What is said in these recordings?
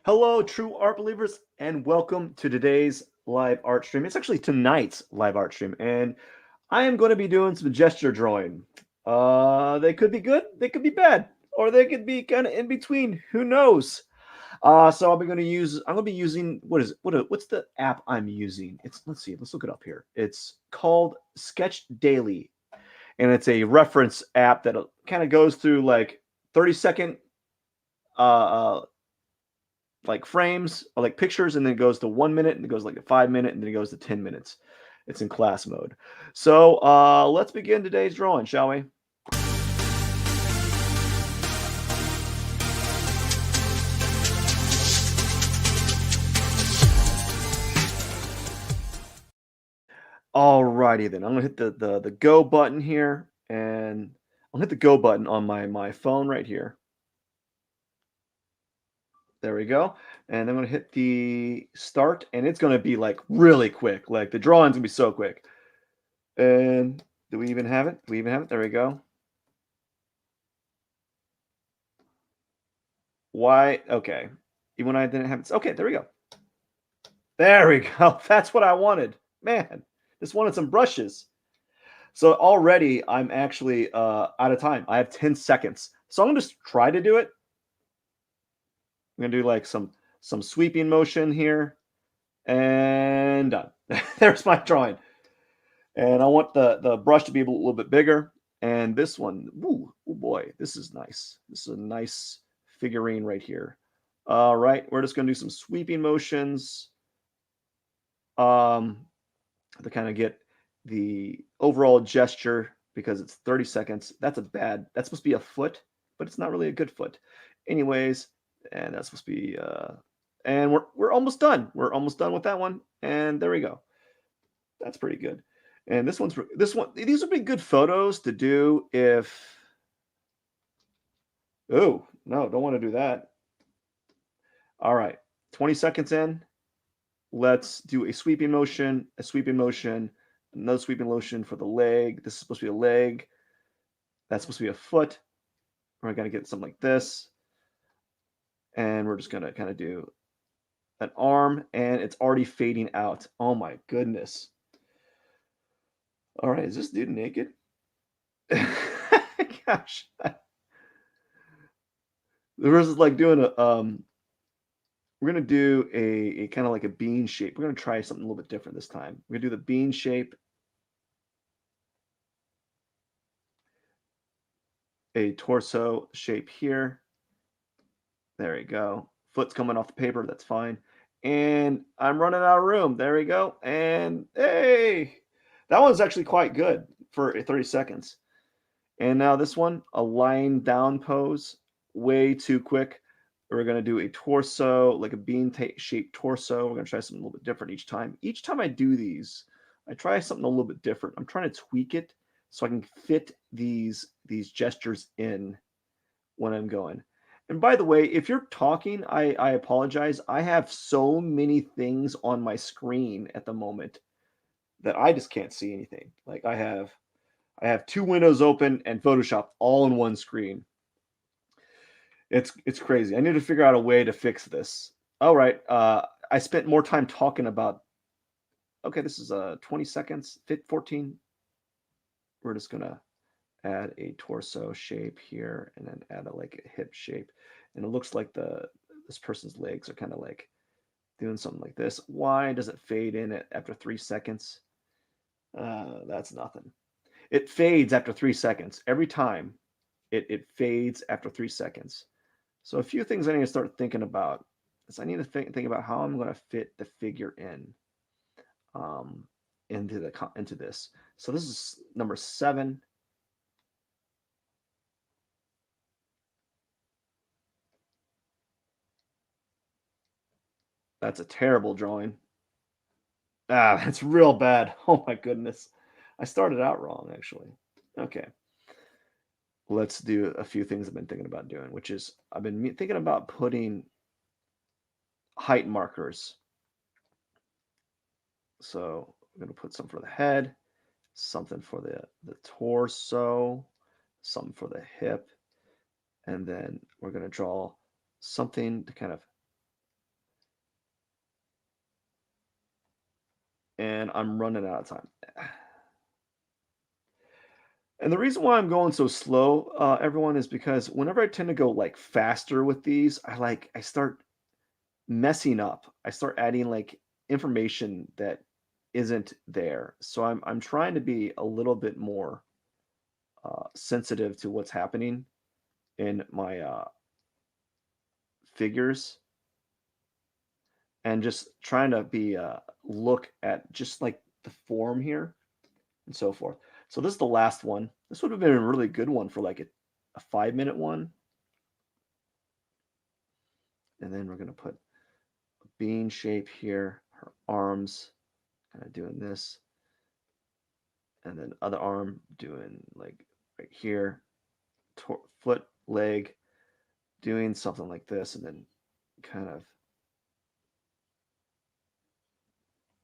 Hello, true art believers, and welcome to today's live art stream. It's actually tonight's live art stream, and I am going to be doing some gesture drawing. They could be good, they could be bad, or they could be kind of in between. Who knows? So I'm going to be using what is it? What's the app I'm using? Let's see, let's look it up here. It's called Sketch Daily, and it's a reference app that kind of goes through like 30-second like frames or like pictures, and then it goes to 1 minute, and it goes like a 5 minute, and then it goes to 10 minutes. It's in class mode. So let's begin today's drawing, shall we? Alrighty then. I'm gonna hit the go button here, and I'll hit the go button on my phone right here. There we go. And I'm gonna hit the start, and it's gonna be like really quick. Like the drawing's gonna be so quick. And do we even have it? Do we even have it? There we go. Why? Okay. Even when I didn't have it. Okay, there we go. There we go. That's what I wanted. Man, just wanted some brushes. So already I'm actually out of time. I have 10 seconds. So I'm gonna just try to do it. I'm gonna do like some sweeping motion here and done. There's my drawing. And I want the brush to be a little bit bigger. And this one, ooh, oh boy, this is nice. This is a nice figurine right here. All right, we're just gonna do some sweeping motions um, to kind of get the overall gesture because it's 30 seconds. That's supposed to be a foot, but it's not really a good foot. Anyways, and that's supposed to be, and we're almost done. We're almost done with that one. And there we go. That's pretty good. And these would be good photos to do if, oh, no, don't want to do that. All right, 20 seconds in. Let's do a sweeping motion, another sweeping motion for the leg. This is supposed to be a leg. That's supposed to be a foot. We're going to get something like this. And we're just going to kind of do an arm, and it's already fading out. Oh my goodness. All right, is this dude naked? Gosh. Versus like doing we're going to do a kind of like a bean shape. We're going to try something a little bit different this time. We're going to do the bean shape, a torso shape here. There we go. Foot's coming off the paper. That's fine. And I'm running out of room. There we go. And hey, that one's actually quite good for 30 seconds. And now this one, a lying down pose, way too quick. We're going to do a torso, like a bean shaped torso. We're going to try something a little bit different each time. Each time I do these, I try something a little bit different. I'm trying to tweak it so I can fit these gestures in when I'm going. And by the way, if you're talking, I apologize. I have so many things on my screen at the moment that I just can't see anything. Like I have two windows open and Photoshop all in one screen. It's crazy. I need to figure out a way to fix this. All right. I spent more time talking about. Okay, this is 20 seconds, 14. We're just gonna add a torso shape here, and then add like a hip shape, and it looks like this person's legs are kind of like doing something like this. Why does it fade in after 3 seconds? That's nothing. It fades after 3 seconds every time. It fades after 3 seconds. So a few things I need to start thinking about is I need to think about how I'm going to fit the figure um, into this. So this is number 7. That's a terrible drawing. Ah, that's real bad. Oh my goodness. I started out wrong, actually. Okay. Let's do a few things I've been thinking about doing, which is I've been thinking about putting height markers. So I'm going to put some for the head, something for the torso, something for the hip, and then we're going to draw something to kind of and I'm running out of time. And the reason why I'm going so slow, everyone, is because whenever I tend to go like faster with these, I start messing up. I start adding like information that isn't there. So I'm trying to be a little bit more sensitive to what's happening in my figures and just trying to be look at just like the form here and so forth. So this is the last one. This would have been a really good one for like a 5-minute one. And then we're going to put a bean shape here, her arms kind of doing this, and then other arm doing like right here, foot, leg, doing something like this, and then kind of,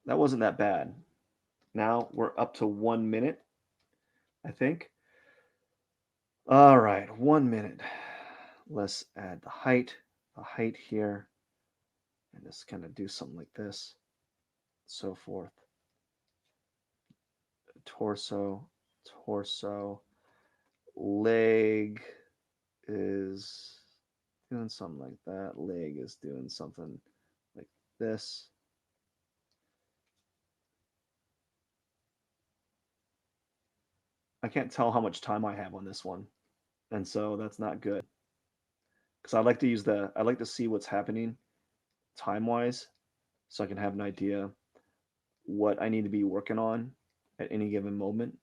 that wasn't that bad. Now we're up to 1 minute, I think. All right, 1 minute. Let's add the height here, and just kind of do something like this, so forth. Torso, torso, leg is doing something like that. Leg is doing something like this. I can't tell how much time I have on this one, and so that's not good because I like to see what's happening time wise, so I can have an idea what I need to be working on at any given moment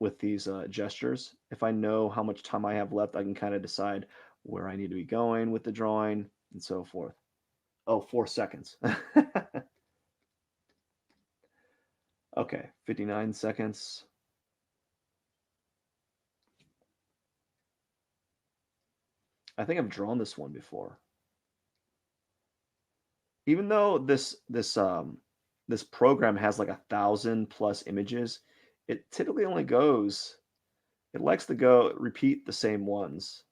with these gestures. If I know how much time I have left, I can kind of decide where I need to be going with the drawing and so forth. Oh, 4 seconds. Okay, 59 seconds. I think I've drawn this one before. Even though this program has like 1,000+ images, it typically only goes. It likes to go repeat the same ones.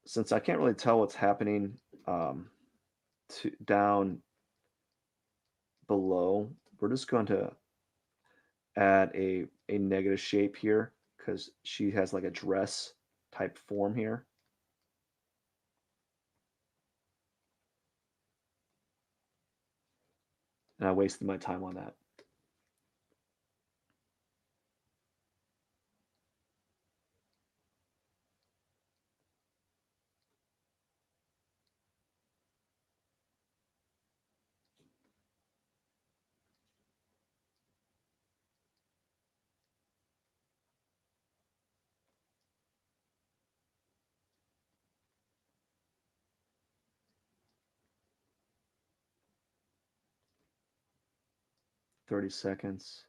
Since I can't really tell what's happening um, down below, we're just going to add a negative shape here because she has like a dress type form here. And I wasted my time on that. Thirty seconds.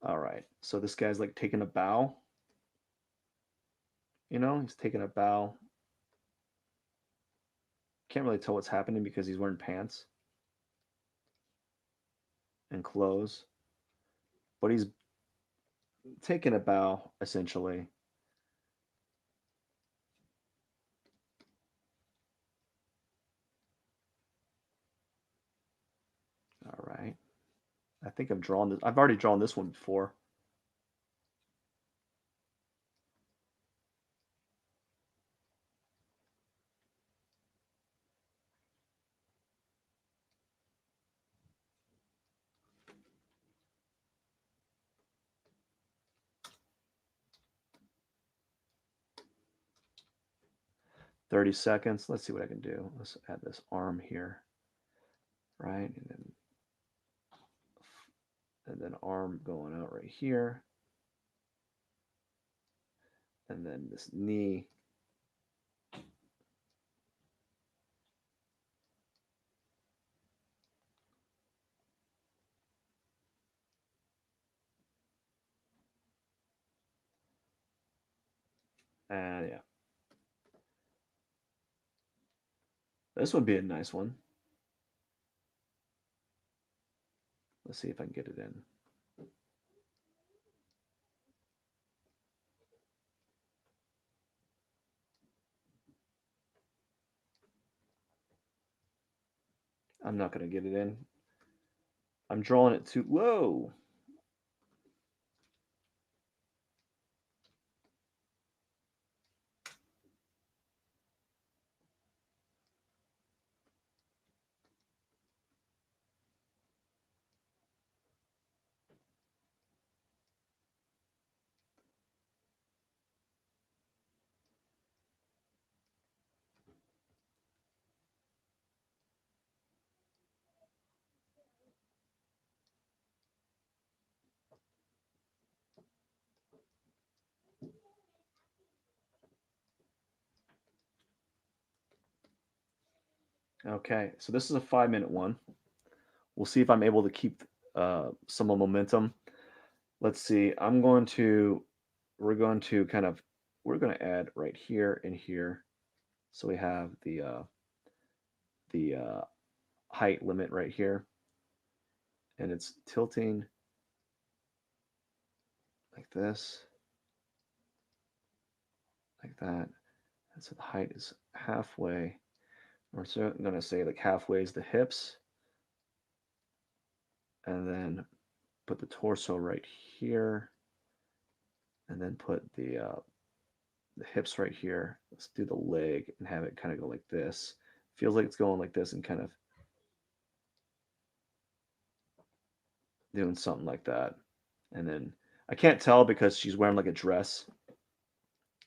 All right. So this guy's like taking a bow. He's taking a bow. Can't really tell what's happening because he's wearing pants and clothes, but he's taking a bow essentially. All right. I think I've drawn this. I've already drawn this one before. 30 seconds. Let's see what I can do. Let's add this arm here, right? And then arm going out right here. And then this knee. And yeah. This would be a nice one. Let's see if I can get it in. I'm not going to get it in. I'm drawing it too low. Okay, so this is a 5 minute one. We'll see if I'm able to keep some momentum. Let's see. We're going to we're going to add right here and here. So we have the height limit right here, and it's tilting like this, like that. And so the height is halfway. We're going to say like halfway is the hips, and then put the torso right here, and then put the hips right here. Let's do the leg and have it kind of go like this. Feels like it's going like this and kind of doing something like that. And then I can't tell because she's wearing like a dress.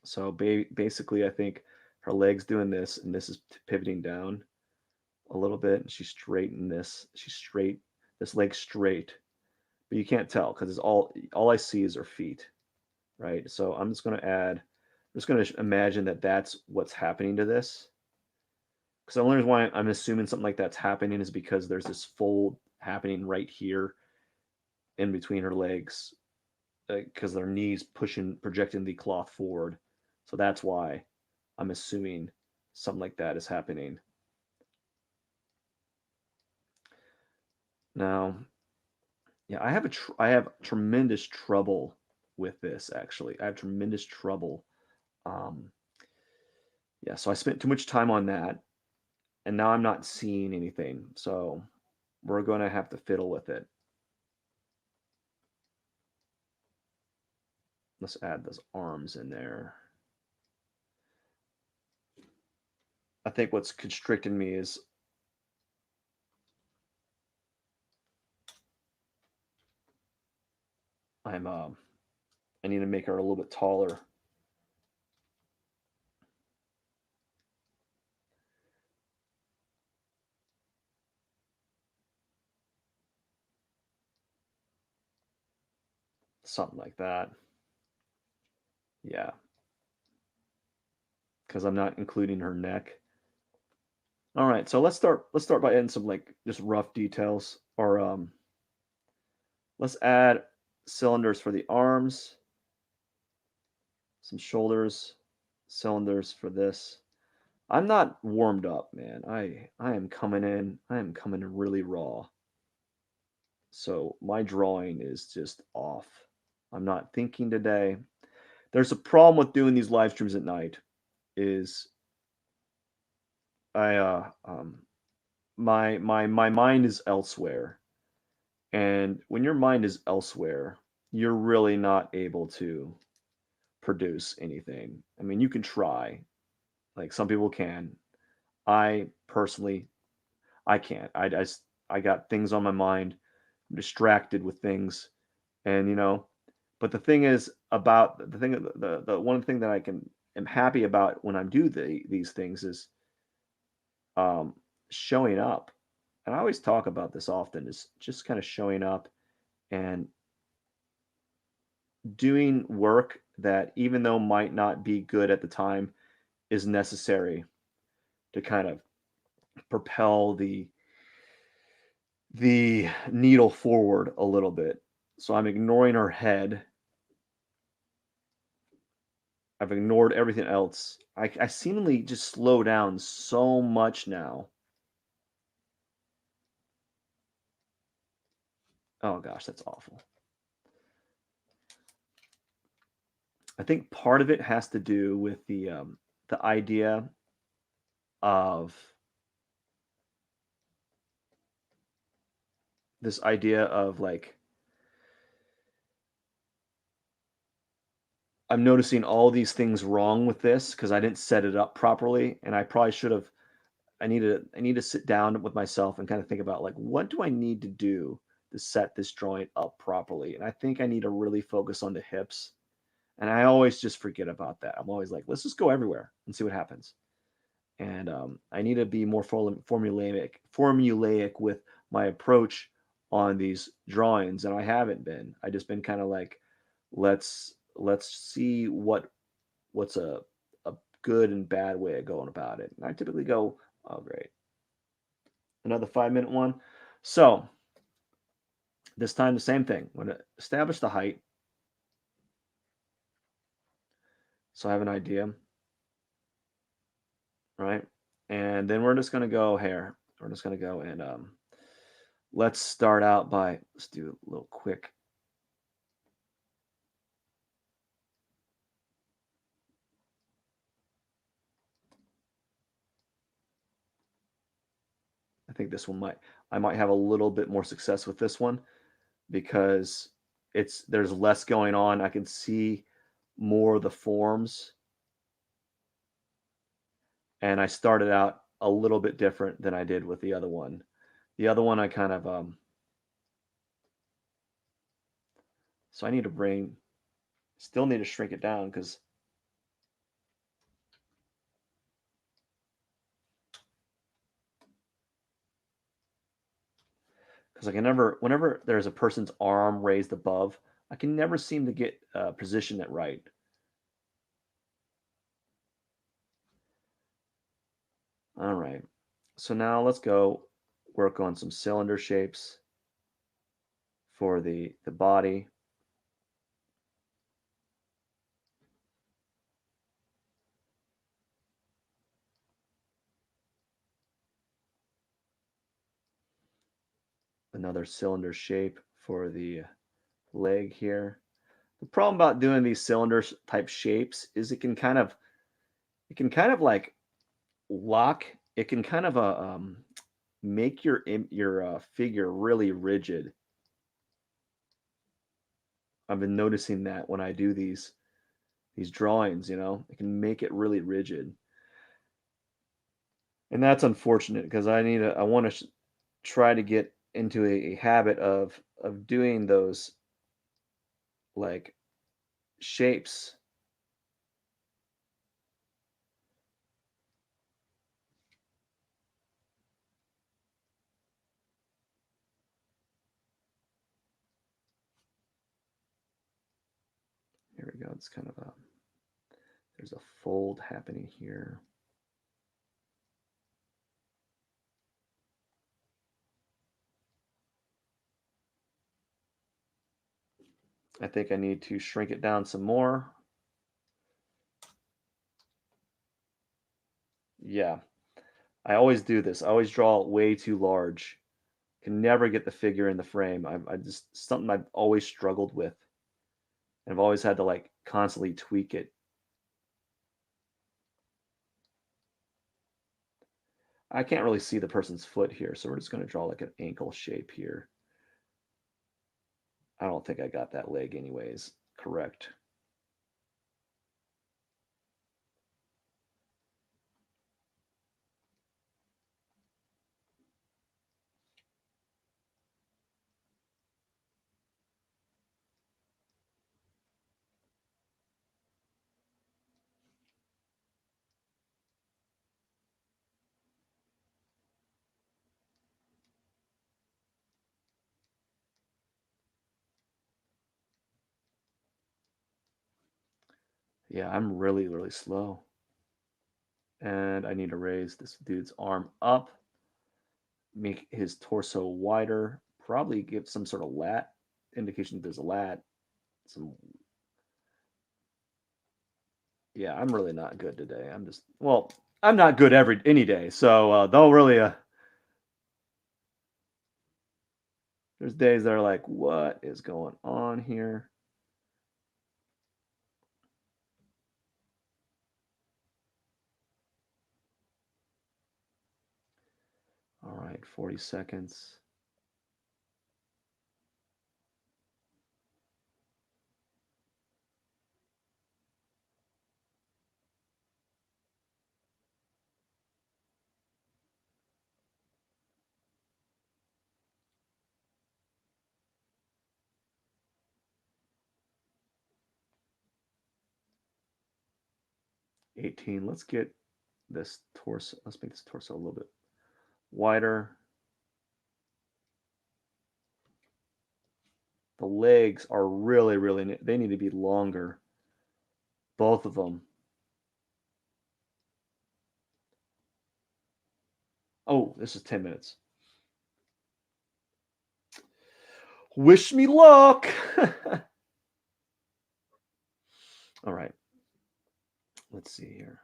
So basically, I think her leg's doing this and this is pivoting down a little bit. And she's straightened this. She's straight. This leg's straight, but you can't tell because it's all I see is her feet, right? So I'm just going to add. I'm just going to imagine that that's what's happening to this. Because the only reason why I'm assuming something like that's happening is because there's this fold happening right here in between her legs because their knees projecting the cloth forward. So that's why I'm assuming something like that is happening. Now, yeah, I have tremendous trouble with this actually. I have tremendous trouble. Um, yeah, so I spent too much time on that, and now I'm not seeing anything. So we're going to have to fiddle with it. Let's add those arms in there. I think what's constricting me is I need to make her a little bit taller. Something like that. Yeah, because I'm not including her neck. All right, so let's start by adding some like just rough details or let's add cylinders for the arms, some shoulders, cylinders for this. I'm not warmed up, man. I am coming in. I am coming in really raw. So my drawing is just off. I'm not thinking today. There's a problem with doing these live streams at night is I my mind is elsewhere. And when your mind is elsewhere, you're really not able to produce anything. I mean, you can try, like some people can. I personally, I can't. I got things on my mind. I'm distracted with things, and But the thing is about the thing, the one thing that I can am happy about when I do these things is um, showing up. And I always talk about this often is just kind of showing up and doing work that even though might not be good at the time is necessary to kind of propel the needle forward a little bit. So I'm ignoring her head I've ignored everything else. I seemingly just slow down so much now. Oh gosh, that's awful. I think part of it has to do with the idea of this idea of like I'm noticing all these things wrong with this because I didn't set it up properly, and I probably should have. I need to sit down with myself and kind of think about like what do I need to do to set this joint up properly, and I think I need to really focus on the hips, and I always just forget about that. I'm always like, let's just go everywhere and see what happens. And I need to be more formulaic with my approach on these drawings, and I haven't been. I just been kind of like, let's see what's a good and bad way of going about it. And I typically go, oh great, another 5 minute one. So this time the same thing. I'm going to establish the height, so I have an idea, right? And then we're just going to go here. We're just going to go and let's start out by let's do a little quick. I think this one I might have a little bit more success with this one because there's less going on. I can see more of the forms, and I started out a little bit different than I did with the other one. The other one I kind of so I need to still need to shrink it down because I can never whenever there's a person's arm raised above, I can never seem to get position it right. All right, so now let's go work on some cylinder shapes for the body. Another cylinder shape for the leg here. The problem about doing these cylinder type shapes is it can kind of like lock. It can kind of make your figure really rigid. I've been noticing that when I do these drawings, it can make it really rigid, and that's unfortunate because I want to try to get into a habit of doing those like shapes. Here we go. It's kind of there's a fold happening here. I think I need to shrink it down some more. Yeah, I always do this. I always draw it way too large. Can never get the figure in the frame. I just something I've always struggled with, and I've always had to like constantly tweak it. I can't really see the person's foot here, so we're just going to draw like an ankle shape here. I don't think I got that leg anyways. Correct. Yeah, I'm really, really slow. And I need to raise this dude's arm up, make his torso wider, probably give some sort of lat indication that there's a lat. Some Yeah, I'm really not good today. I'm just well, I'm not good every any day. So don't really there's days that are like, what is going on here? All right, 40 seconds. 18. Let's get this torso. Let's make this torso a little bit wider. The legs are really, really, they need to be longer. Both of them. Oh, this is 10 minutes. Wish me luck. All right. Let's see here.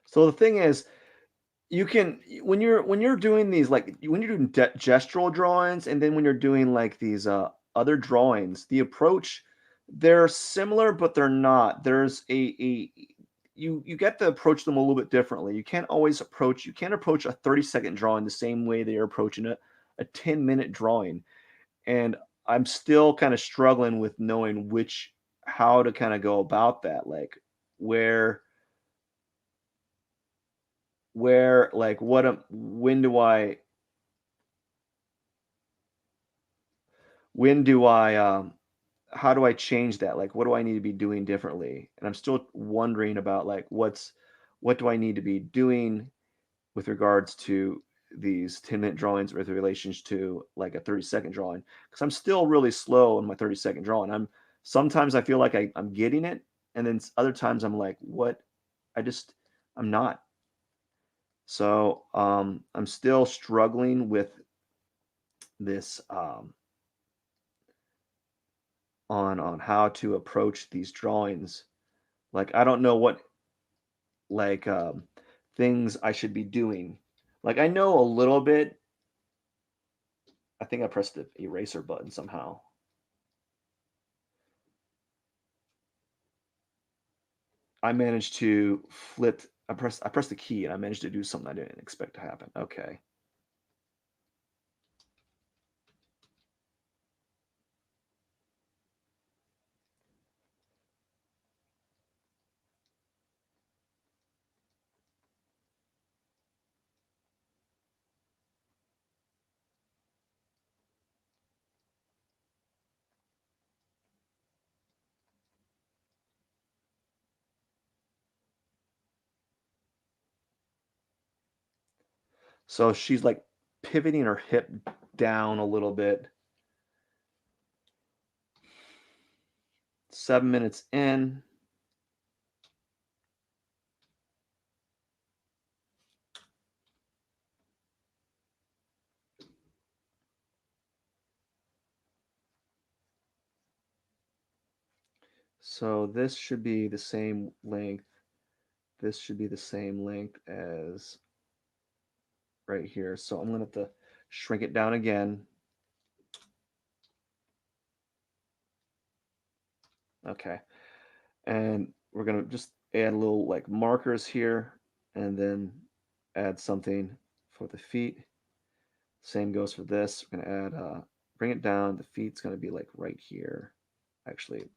'So the thing is, you can when you're doing these like when you're doing gestural drawings and then when you're doing like these other drawings, the approach they're similar but they're not. There's a you get to approach them a little bit differently. You can't approach a 30-second drawing the same way that you're approaching a 10-minute drawing. And I'm still kind of struggling with knowing which how to kind of go about that, like where like what when do I how do I change that? Like what do I need to be doing differently? And I'm still wondering about like what do I need to be doing with regards to these 10-minute drawings with relations to like a 30-second drawing, because I'm still really slow in my 30-second drawing. Sometimes I feel like I'm getting it, and then other times I'm like, what? I just I'm not. So I'm still struggling with this on how to approach these drawings. Like I don't know what like things I should be doing. Like I know a little bit. I think I pressed the eraser button somehow. I managed to flip. I pressed the key and I managed to do something I didn't expect to happen. Okay. So she's like pivoting her hip down a little bit. 7 minutes in. So this should be the same length. This should be the same length as right here. So I'm gonna have to shrink it down again. Okay. And we're gonna just add little like markers here and then add something for the feet. Same goes for this. We're gonna add bring it down. The feet's gonna be like right here. Actually,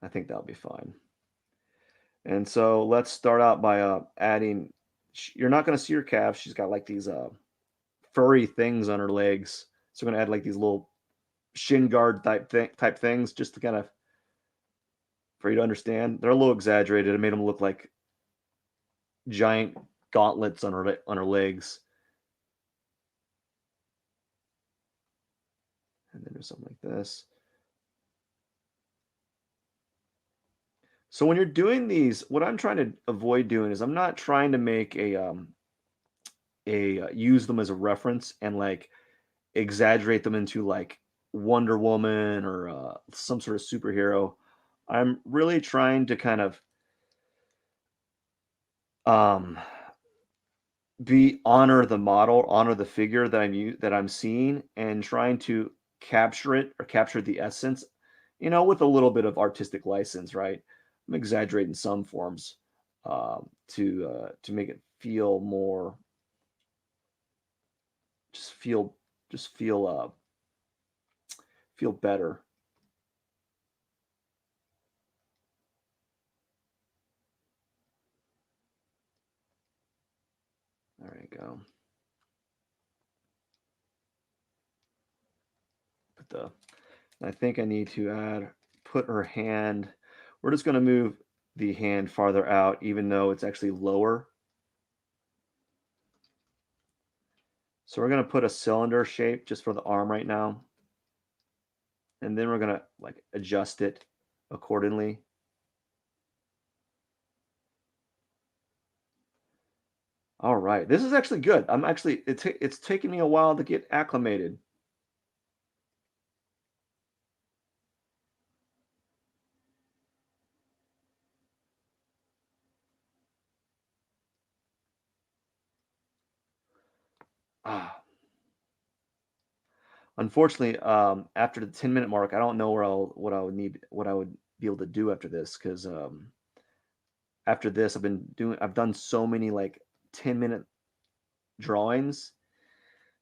I think that'll be fine. And so let's start out by adding. You're not going to see her calves. She's got like these furry things on her legs. So we're going to add like these little shin guard type things just to kind of for you to understand. They're a little exaggerated. I made them look like giant gauntlets on her legs. And then there's something like this. So when you're doing these, what I'm trying to avoid doing is I'm not trying to make a use them as a reference and like exaggerate them into like Wonder Woman or some sort of superhero. I'm really trying to kind of um, be honor the model, honor the figure that I'm seeing, and trying to capture it or capture the essence, with a little bit of artistic license, right? I'm exaggerating some forms to make it feel more, just feel, just feel better. There you go. Put the. I think I need to put her hand. We're just going to move the hand farther out, even though it's actually lower. So we're going to put a cylinder shape just for the arm right now. And then we're going to like adjust it accordingly. All right. This is actually good. I'm actually, it's taking me a while to get acclimated. Ah, unfortunately, after the 10-minute mark, I don't know what I would be able to do after this because after this, I've done so many like 10-minute drawings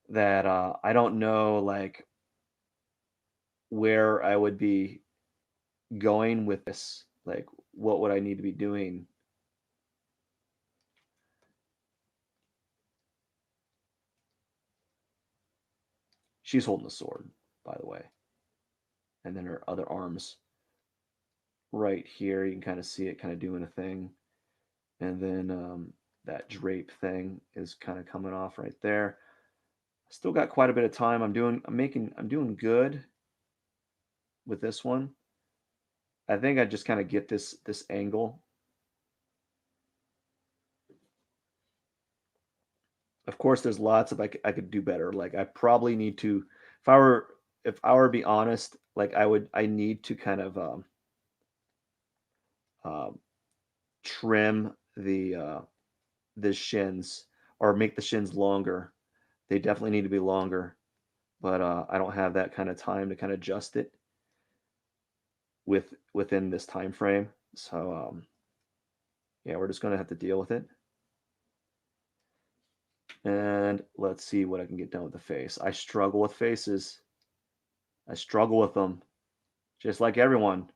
that I don't know like where I would be going with this. Like, what would I need to be doing? She's holding a sword, by the way, and then her other arms right here. You can kind of see it kind of doing a thing, and then that drape thing is kind of coming off right there. Still got quite a bit of time. I'm doing good with this one. I think I just kind of get this angle. Of course, there's lots of I could do better. Like I probably need to, if I were to be honest, like I need to kind of um, trim the shins or make the shins longer. They definitely need to be longer, but I don't have that kind of time to kind of adjust it within this time frame. So yeah, we're just gonna have to deal with it. And let's see what I can get done with the face. I struggle with faces. I struggle with them, just like everyone.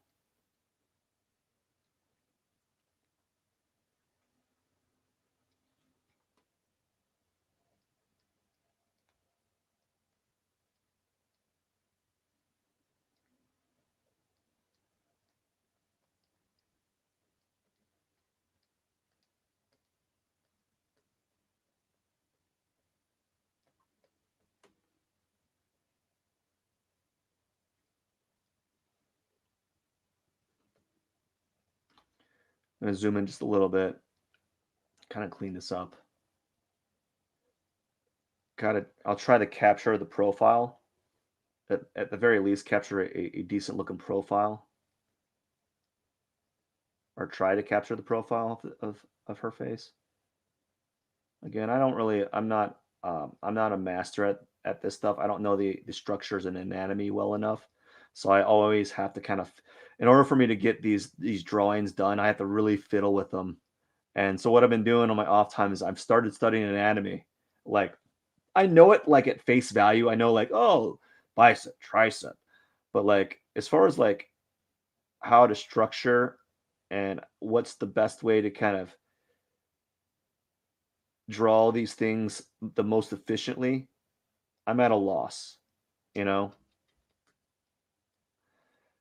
I'm gonna zoom in just a little bit, kind of clean this up. I'll try to capture the profile. At the very least, capture a decent looking profile, or try to capture the profile of her face. Again, I'm not a master at this stuff. I don't know the structures and anatomy well enough. So I always have to kind of in order for me to get these drawings done, I have to really fiddle with them. And so what I've been doing on my off time is I've started studying anatomy. Like I know it like at face value. I know like, oh, bicep, tricep. But like as far as like how to structure and what's the best way to kind of draw these things the most efficiently, I'm at a loss, you know?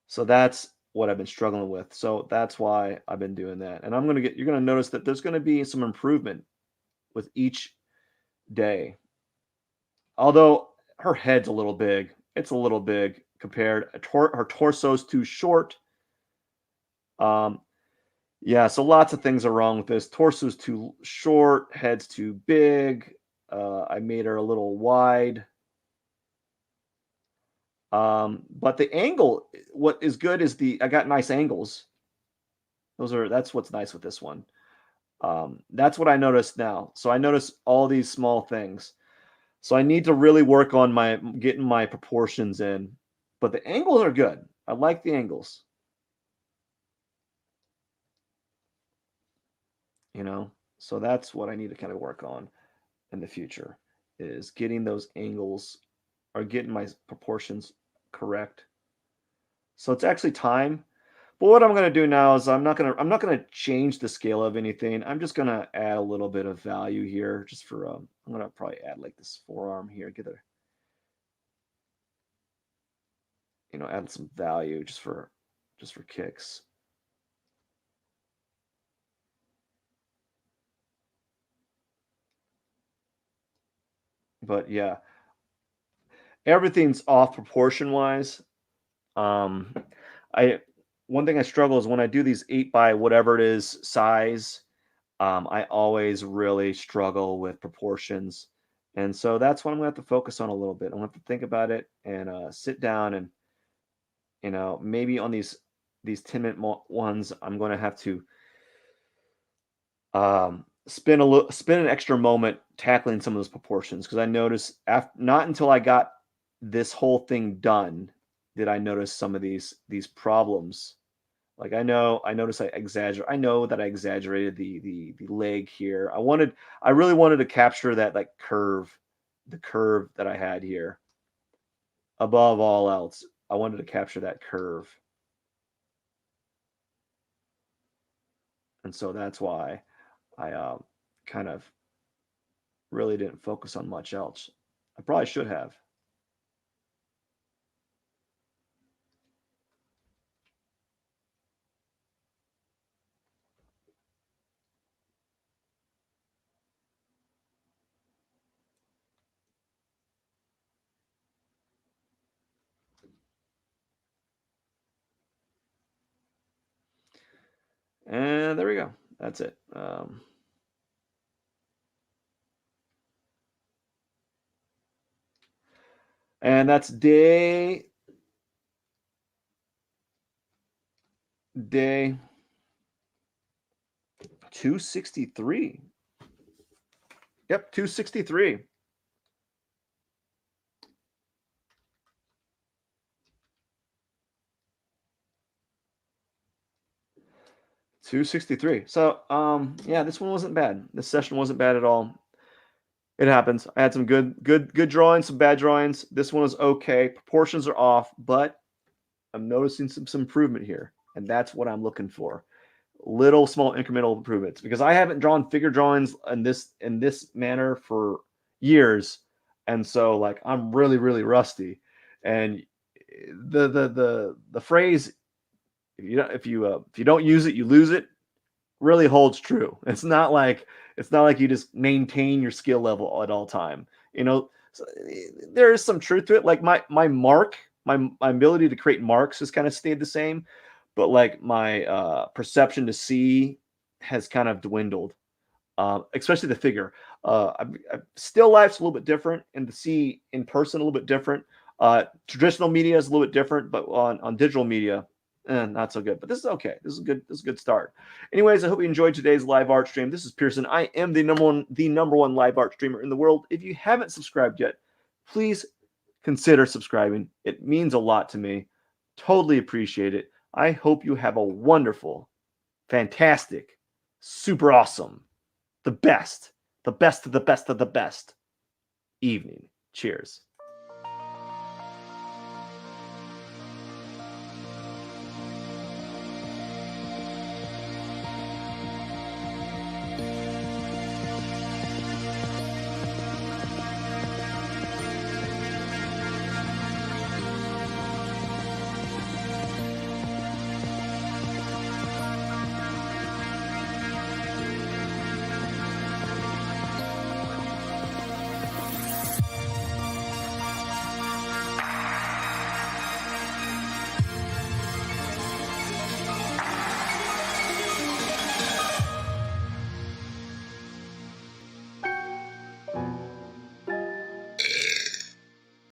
So that's what I've been struggling with. So that's why I've been doing that. And you're gonna notice that there's gonna be some improvement with each day. Although her head's a little big. It's a little big compared. Her torso's too short. Um, yeah, so lots of things are wrong with this. Torso's too short, head's too big. I made her a little wide. But the angle, what is good is I got nice angles. That's what's nice with this one. That's what I noticed now. So I notice all these small things. So I need to really work on my getting my proportions in. But the angles are good. I like the angles, you know. So that's what I need to kind of work on in the future is getting those angles or getting my proportions correct. So it's actually time. But what I'm going to do now is I'm not going to change the scale of anything. I'm just going to add a little bit of value here just for I'm going to probably add like this forearm here, get a add some value just for kicks. But yeah, everything's off proportion wise. Um, I One thing I struggle is when I do these 8 by whatever it is size. I always really struggle with proportions, and so that's what I'm gonna have to focus on a little bit. I'm gonna have to think about it and sit down and maybe on these 10-minute ones, I'm gonna have to spend an extra moment tackling some of those proportions because I noticed not until I got this whole thing done did I notice some of these problems. Like I noticed I know that I exaggerated the leg here. I really wanted to capture that like the curve that I had here. Above all else, I wanted to capture that curve. And so that's why I kind of really didn't focus on much else. I probably should have. And there we go. That's it. And that's day 263. Yep, 263. 263. So, yeah, this one wasn't bad. This session wasn't bad at all. It happens. I had some good drawings, some bad drawings. This one was okay. Proportions are off, but I'm noticing some improvement here, and that's what I'm looking for. Little small incremental improvements because I haven't drawn figure drawings in this manner for years, and so like I'm really rusty. And the phrase if you don't use it, you lose it really holds true. It's not like you just maintain your skill level at all time. So, there is some truth to it. Like my ability to create marks has kind of stayed the same, but like my perception to see has kind of dwindled. Especially the figure. Still life's a little bit different, and to see in person a little bit different. Traditional media is a little bit different, but on digital media, not so good. But this is okay. This is good. This is a good start. Anyways, I hope you enjoyed today's live art stream. This is Pierson. I am the number one live art streamer in the world. If you haven't subscribed yet, please consider subscribing. It means a lot to me. Totally appreciate it. I hope you have a wonderful, fantastic, super awesome, the best of the best of the best evening. Cheers.